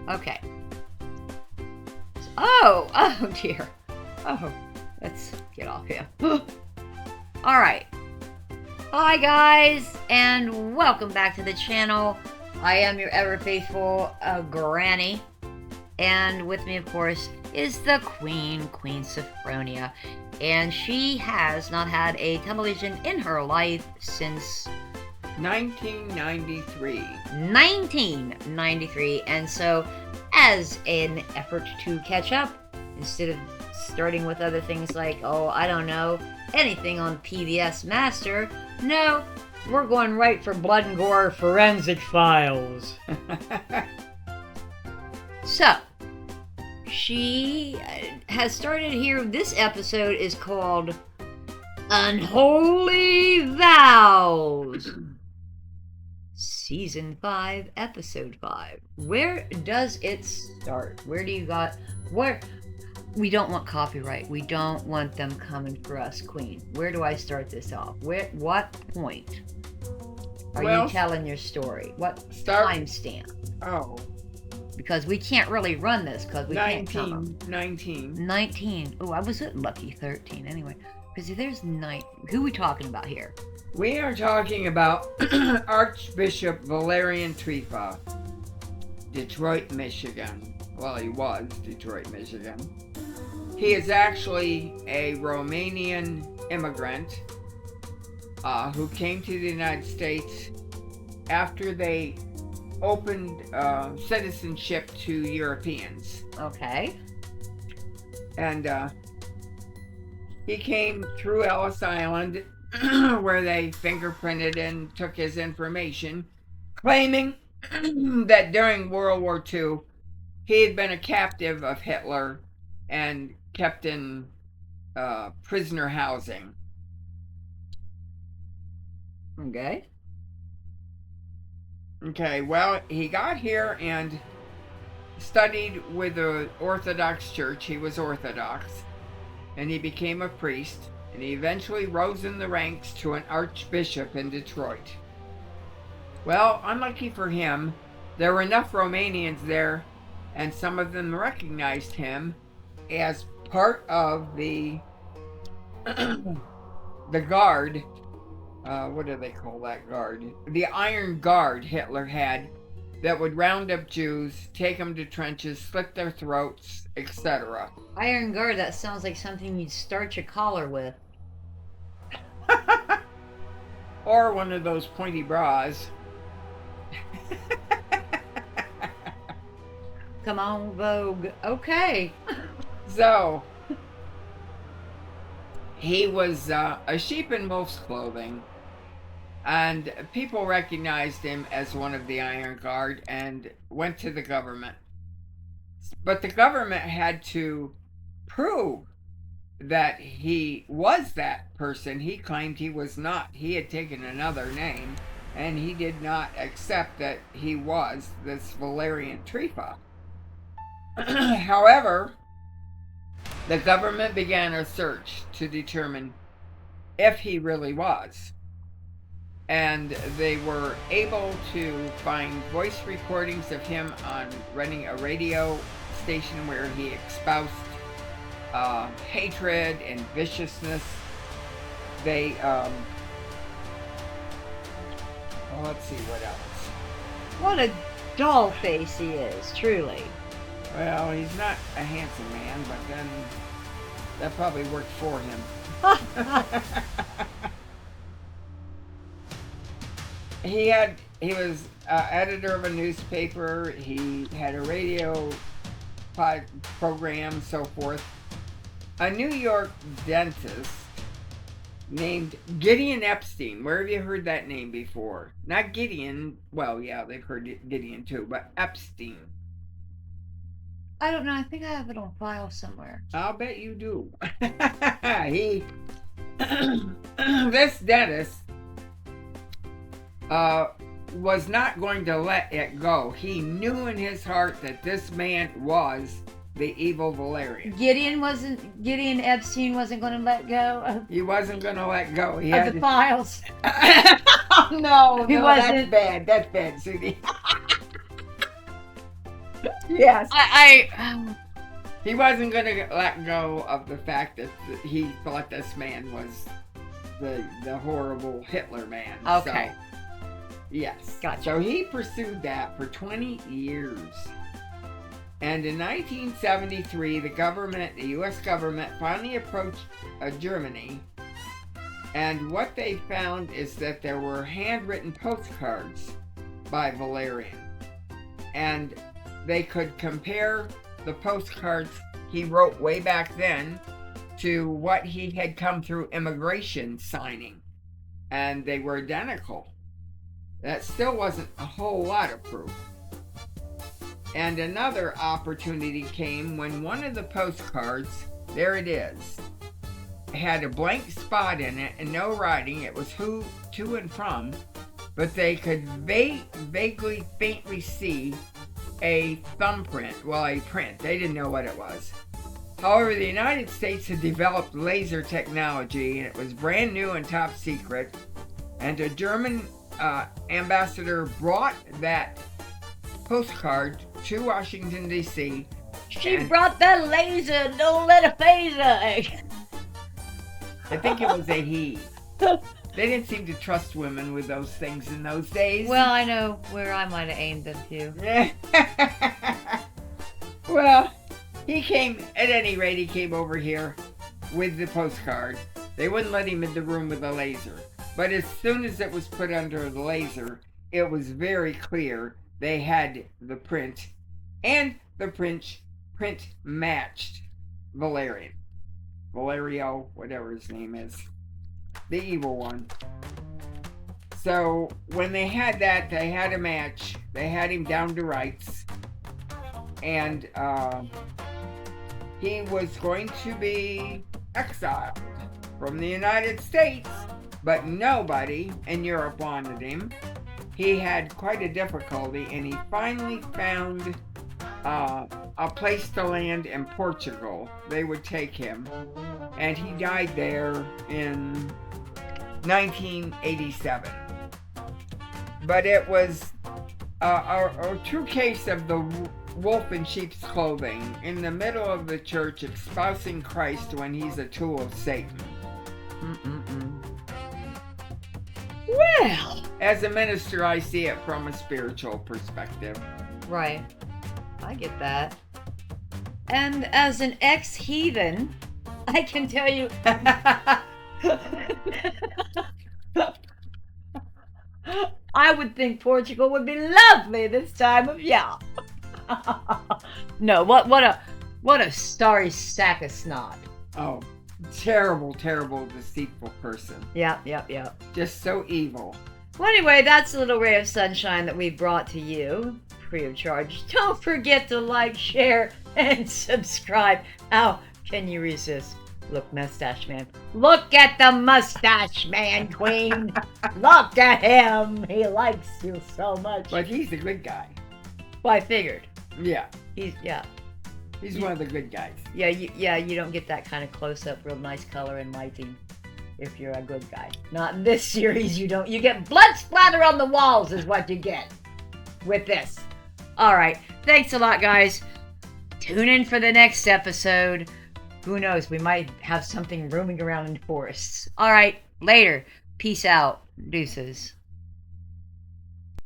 Okay. Oh dear. Oh, let's get off here. Alright. Hi guys, and welcome back to the channel. I am your ever faithful Granny. And with me, of course, is the Queen Sophronia. And she has not had a television in her life since 1993. 1993. And so, as an effort to catch up, instead of starting with other things like, I don't know, anything on PBS Master, no, we're going right for Blood and Gore Forensic Files. So, she has started here. This episode is called Unholy Vows. Season 5, Episode 5. Where does it start? Where we don't want copyright. We don't want them coming for us, Queen. Where do I start this off? What point are you telling your story? What timestamp? Oh. Because we can't really run this because we can't come. 19. Oh, I was at lucky 13 anyway. Because there's 9. Who are we talking about here? We are talking about Archbishop Valerian Trifa, Detroit, Michigan. Well, he was Detroit, Michigan. He is actually a Romanian immigrant who came to the United States after they opened citizenship to Europeans. Okay. And he came through Ellis Island where they fingerprinted and took his information, claiming that during World War II he had been a captive of Hitler and kept in prisoner housing. Okay, well, he got here and studied with the Orthodox Church. He was Orthodox, and he became a priest, and he eventually rose in the ranks to an archbishop in Detroit. Well, unlucky for him, there were enough Romanians there, and some of them recognized him as part of the guard. What do they call that guard? The Iron Guard Hitler had that would round up Jews, take them to trenches, slit their throats, etc. Iron Guard, that sounds like something you'd starch a collar with. Or one of those pointy bras. Come on, Vogue. Okay. So, he was a sheep in wolf's clothing, and people recognized him as one of the Iron Guard and went to the government. But the government had to prove that he was that person. He claimed he was not. He had taken another name, and he did not accept that he was this Valerian Trifa. However, the government began a search to determine if he really was. And they were able to find voice recordings of him on running a radio station where he espoused hatred and viciousness. They, let's see what else. What a doll face he is, truly. Well, he's not a handsome man, but then that probably worked for him. He was editor of a newspaper. He had a radio program, so forth. A New York dentist named Gideon Epstein. Where have you heard that name before? Not Gideon. Well, yeah, they've heard Gideon too, but Epstein. I don't know. I think I have it on file somewhere. I'll bet you do. This dentist was not going to let it go. He knew in his heart that this man was the evil Valerian. Gideon Epstein wasn't going to let go. He wasn't going to let go. He of the files. No, he wasn't. That's bad. That's bad, Sudie. Yes. I He wasn't going to let go of the fact that he thought this man was the horrible Hitler man. Okay. So, yes. Gotcha. So he pursued that for 20 years. And in 1973, the U.S. government finally approached Germany. And what they found is that there were handwritten postcards by Valerian. And they could compare the postcards he wrote way back then to what he had come through immigration signing. And they were identical. That still wasn't a whole lot of proof. And another opportunity came when one of the postcards, there it is, had a blank spot in it and no writing. It was who to and from, but they could vaguely, faintly see a thumbprint. Well, a print. They didn't know what it was. However, the United States had developed laser technology, and it was brand new and top secret. And a German ambassador brought that postcard to Washington, D.C. She brought the laser. Don't let it phase her. I think it was a he. They didn't seem to trust women with those things in those days. Well, I know where I might have aimed them to. Well, at any rate, he came over here with the postcard. They wouldn't let him in the room with the laser. But as soon as it was put under the laser, it was very clear they had the print, and the print matched Valerio, whatever his name is, the evil one. So when they had that, they had a match. They had him down to rights, and he was going to be exiled from the United States, but nobody in Europe wanted him. He had quite a difficulty, and he finally found a place to land in Portugal. They would take him, and he died there in 1987. But it was a true case of the wolf in sheep's clothing, in the middle of the church, espousing Christ when he's a tool of Satan. Well, as a minister, I see it from a spiritual perspective. Right. I get that. And as an ex-heathen, I can tell you... I would think Portugal would be lovely this time of year. No, what a sorry sack of snot. Oh, terrible, terrible, deceitful person. Yep. Just so evil. Well, anyway, that's a little ray of sunshine that we brought to you, free of charge. Don't forget to like, share, and subscribe. How can you resist? Look, Mustache Man. Look at the Mustache Man, Queen. Look at him. He likes you so much. But he's a good guy. Well, I figured. Yeah. He's one of the good guys. Yeah, you don't get that kind of close-up, real nice color and lighting if you're a good guy. Not in this series, you don't. You get blood splatter on the walls is what you get with this. All right. Thanks a lot, guys. Tune in for the next episode. Who knows? We might have something roaming around in forests. All right. Later. Peace out. Deuces.